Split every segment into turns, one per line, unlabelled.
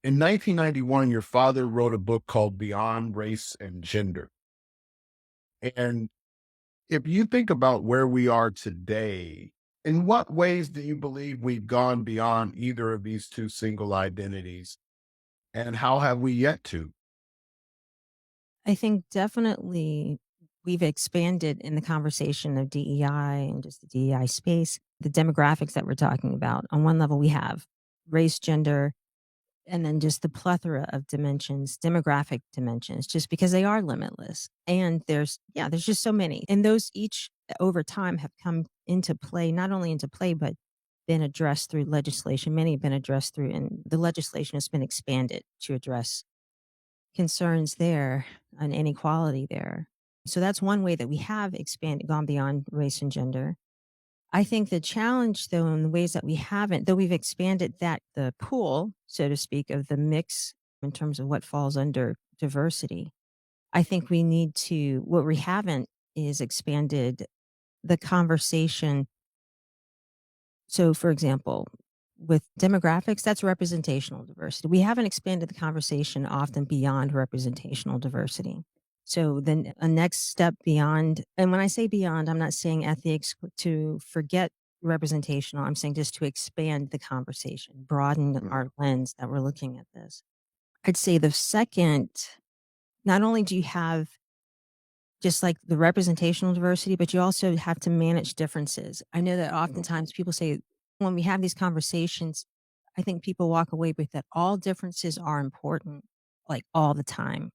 In 1991, your father wrote a book called Beyond Race and Gender. And if you think about where we are today, in what ways do you believe we've gone beyond either of these two single identities? And how have we yet to?
I think definitely we've expanded in the conversation of DEI and just the DEI space, the demographics that we're talking about. On one level, we have race, gender, and then just the plethora of dimensions, demographic dimensions, just because they are limitless. And there's just so many. And those each over time have come into play, not only into play, but been addressed through legislation. Many have been addressed through, and the legislation has been expanded to address concerns there and inequality there. So that's one way that we have expanded, gone beyond race and gender. I think the challenge, though, in the ways that we haven't, though we've expanded that the pool, so to speak, of the mix in terms of what falls under diversity, I think we need to, what we haven't is expanded the conversation. So, for example, with demographics, that's representational diversity. We haven't expanded the conversation often beyond representational diversity. So then a next step beyond, and when I say beyond, I'm not saying ethics to forget representational. I'm saying just to expand the conversation, broaden
Mm.
our lens that we're looking at this. I'd say the second, not only do you have just like the representational diversity, but you also have to manage differences. I know that oftentimes people say when we have these conversations, I think people walk away with that all differences are important, like all the time.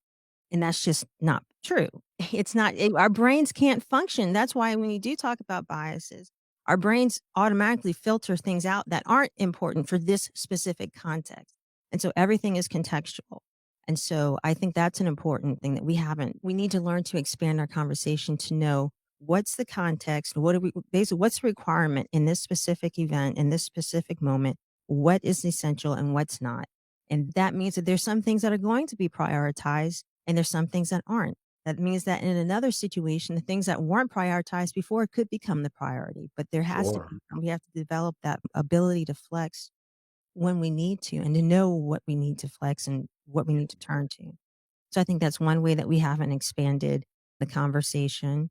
And that's just not true. It's not, our brains can't function. That's why when you do talk about biases, our brains automatically filter things out that aren't important for this specific context. And so everything is contextual. And so I think that's an important thing that we need to learn to expand our conversation to know what's the context, what are we, basically, what's the requirement in this specific event, in this specific moment, what is essential and what's not. And that means that there's some things that are going to be prioritized and there's some things that aren't. That means that in another situation, the things that weren't prioritized before could become the priority. But there has to
Sure.
be, we have to develop that ability to flex when we need to and to know what we need to flex and what we need to turn to. So I think that's one way that we haven't expanded the conversation.